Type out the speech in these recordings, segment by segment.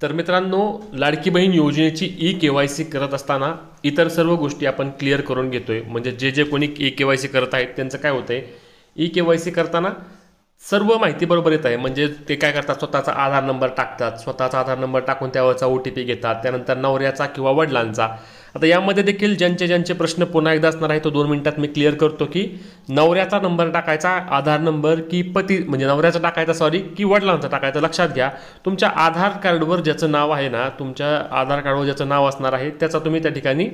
तर मित्रांनो, लाडकी बहीण योजनेची ई-केवायसी करत असताना इतर सर्व गोष्टी आपण क्लिअर करून घेतोय। म्हणजे जे कोणी ई-केवायसी करत आहेत त्यांचं काय होतंय, ई-केवायसी करताना सर्व माहिती बरोबर येत आहे। म्हणजे ते काय करतात, स्वतःचा आधार नंबर टाकतात, स्वतःचा आधार नंबर टाकून त्यावरचा OTP घेतात, त्यानंतर नवऱ्याचा किंवा वडिलांचा। आता यामध्ये देखील ज्यांचे प्रश्न पुन्हा एकदा असणार आहे तो 2 मिनिटात मी क्लिअर करतो की नवऱ्याचा नंबर टाकायचा, आधार नंबर की पती म्हणजे नवऱ्याचा टाकायचा की वडिलांचा टाकायचा। लक्षात घ्या, तुमच्या आधार कार्डवर ज्याचं नाव आहे ना, तुमच्या आधार कार्डवर ज्याचं नाव असणार आहे त्याचा तुम्ही त्या ठिकाणी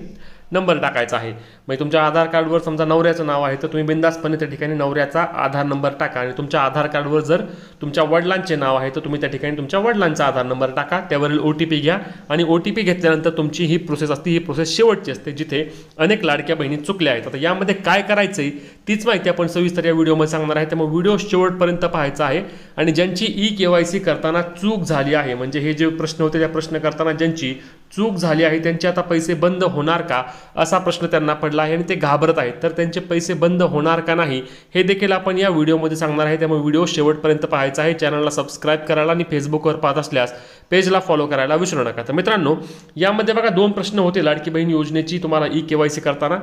नंबर टाकायचा आहे। म्हणजे तुमच्या आधार कार्डवर समजा नवऱ्याचं नाव आहे तर तुम्ही बिंदासपणे त्या ठिकाणी नवऱ्याचा आधार नंबर टाका, आणि तुमच्या आधार कार्डवर जर तुमच्या वडिलांचे नाव आहे तर तुम्ही त्या ठिकाणी तुमच्या वडिलांचा आधार नंबर टाका, त्यावरील OTP घ्या, आणि OTP घेतल्यानंतर तुमची ही प्रोसेस असते। ही प्रोसेस शेवटची असते जिथे अनेक लाडक्या बहिणी चुकल्या आहेत। आता यामध्ये काय करायचंय तीच माहिती आपण सविस्तर या व्हिडिओमध्ये सांगणार आहे, त्यामुळे व्हिडिओ शेवटपर्यंत पाहायचा आहे। आणि ज्यांची ई-केवायसी करताना चूक झाली आहे, म्हणजे हे जे प्रश्न होते त्या प्रश्न करताना ज्यांची चूक झाली आहे त्यांचे आता पैसे बंद होणार का असा प्रश्न त्यांना पडला आहे आणि ते घाबरत आहेत, तर त्यांचे पैसे बंद होणार का नाही हे देखील आपण या व्हिडिओमध्ये सांगणार आहे। त्यामुळे व्हिडिओ शेवटपर्यंत पाहायचा आहे। चॅनलला सबस्क्राइब करायला आणि फेसबुकवर पाहत असल्यास पेजला फॉलो करायला विसरू नका। तर मित्रांनो, यामध्ये बघा 2 प्रश्न होते लाडकी बहीण योजनेची तुम्हाला ई-केवायसी करताना।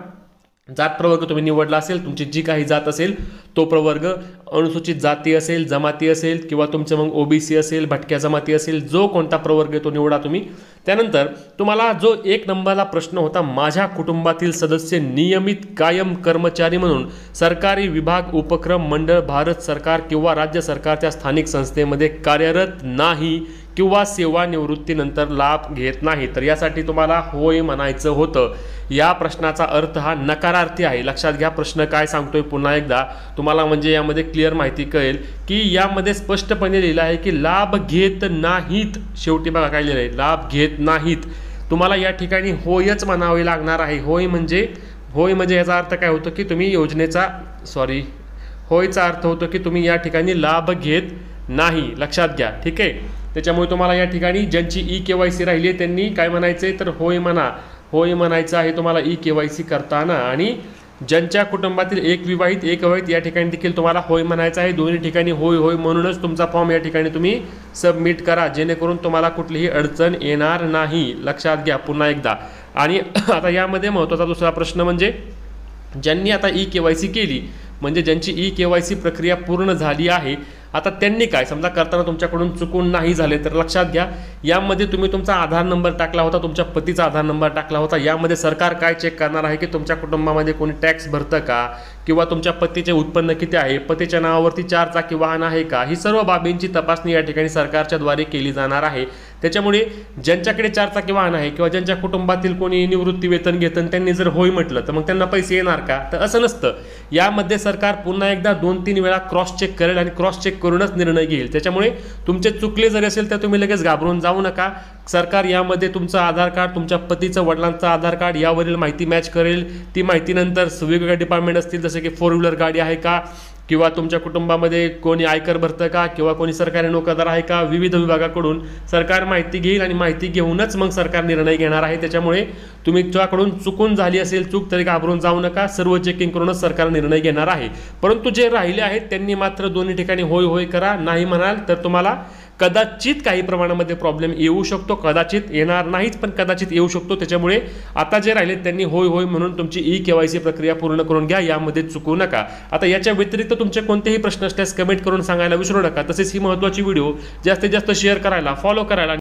जात प्रवर्ग तुम्ही निवडला असेल, तुमची जी काही जात असेल तो प्रवर्ग, अनुसूचित जाती असेल, जमाती असेल, किंवा तुमचं मग OBC असेल, भटक्या जमाती असेल, जो कोणता प्रवर्ग तो निवडा तुम्ही। त्यानंतर तुम्हाला जो 1 नंबरला प्रश्न होता, माझ्या कुटुंबातील सदस्य नियमित कायम कर्मचारी म्हणून सरकारी विभाग, उपक्रम, मंडळ, भारत सरकार किंवा राज्य सरकारच्या स्थानिक संस्थेमध्ये कार्यरत नाही किंवा सेवानिवृत्तीनंतर लाभ घेत नाही, तर यासाठी तुम्हाला होय म्हणायचं होतं। या प्रश्नाचा अर्थ हा नकारार्थी आहे। लक्षात घ्या, प्रश्न काय सांगतोय पुन्हा एकदा तुम्हाला, म्हणजे यामध्ये क्लिअर माहिती कळेल की यामध्ये स्पष्टपणे लिहिलं आहे की लाभ घेत नाहीत। शेवटी बघा काय लिहिलं आहे, लाभ घेत नाहीत। तुम्हाला या ठिकाणी होयच म्हणावे लागणार आहे। होय म्हणजे याचा अर्थ काय होतो की तुम्ही योजनेचा होयचा अर्थ होतो की तुम्ही या ठिकाणी लाभ घेत नाही। लक्षात घ्या, ठीक आहे। त्याच्यामुळे तुम्हाला या ठिकाणी ज्यांची ई-केवायसी राहिली आहे त्यांनी काय म्हणायचंय, तर होय म्हणायचं आहे तुम्हाला ई-केवायसी करताना। आणि ज्यांच्या कुटुंबातील एक विवाहित एक अविवाहित या ठिकाणी देखील तुम्हाला होय म्हणायचं आहे। दोन्ही ठिकाणी होय म्हणूनच तुमचा फॉर्म या ठिकाणी तुम्ही सबमिट करा, जेणेकरून तुम्हाला कुठलीही अडचण येणार नाही। लक्षात घ्या पुन्हा एकदा। आणि आता यामध्ये महत्त्वाचा दुसरा प्रश्न म्हणजे ज्यांनी आता ई-केवायसी केली, म्हणजे ज्यांची ई-केवायसी प्रक्रिया पूर्ण झाली आहे, आता त्यांनी काय, समजा करताना तुमच्याकडून चुकून नाही झाले तर लक्षात घ्या, यामध्ये तुम्ही तुमचा आधार नंबर टाकला होता, तुमच्या पतीचा आधार नंबर टाकला होता। यामध्ये सरकार काय चेक करणार आहे की तुमच्या कुटुंबामध्ये कोणी टॅक्स भरतं का, किंवा तुमच्या पतीचे उत्पन्न किती आहे, पतीच्या नावावरती 4 चाकी वाहन आहे का, ही सर्व बाबींची तपासणी या ठिकाणी सरकारच्या द्वारे केली जाणार आहे। त्याच्यामुळे ज्यांच्याकडे 4 चाकी वाहन आहे किंवा ज्यांच्या कुटुंबातील कोणी निवृत्ती वेतन घेतं त्यांनी जर होय म्हटलं तर मग त्यांना पैसे येणार का, तर असं नसतं। यामध्ये सरकार पुन्हा एकदा 2-3 वेळा क्रॉस चेक करेल आणि क्रॉस चेक करूनच निर्णय घेईल। त्याच्यामुळे तुमचे चुकले जरी असेल तर तुम्ही लगेच घाबरून जाऊ नका। सरकार यामध्ये तुमचं आधार कार्ड, तुमच्या पतीचं वडिलांचं आधार कार्ड यावरील माहिती मॅच करेल। ती माहिती नंतर वेगवेगळ्या डिपार्टमेंट असतील, जसे की 4 व्हीलर गाडी आहे का, किंवा तुमच्या कुटुंबामध्ये कोणी आयकर भरतं का, किंवा कोणी सरकारी नोकरदार आहे का, विविध विभागाकडून सरकार माहिती घेईल आणि माहिती घेऊनच मग सरकार निर्णय घेणार आहे। त्याच्यामुळे तुमच्याकडून चुकून झाली असेल चूक तरी घाबरून जाऊ नका, सर्व चेकिंग करूनच सरकार निर्णय घेणार आहे। परंतु जे राहिले आहेत त्यांनी मात्र दोन्ही ठिकाणी होय करा। नाही म्हणाल तर तुम्हाला कदाचित काही प्रमाणामध्ये प्रॉब्लेम येऊ शकतो, कदाचित येणार नाहीच पण कदाचित येऊ शकतो। त्याच्यामुळे आता जे राहिले त्यांनी होय म्हणून तुमची ई-केवायसी प्रक्रिया पूर्ण करून घ्या, यामध्ये चुकू नका। आता याच्या व्यतिरिक्त तुमचे कोणतेही प्रश्न असल्यास कमेंट करून सांगायला विसरू नका। तसेच ही महत्त्वाची व्हिडिओ जास्तीत जास्त शेअर करायला, फॉलो करायला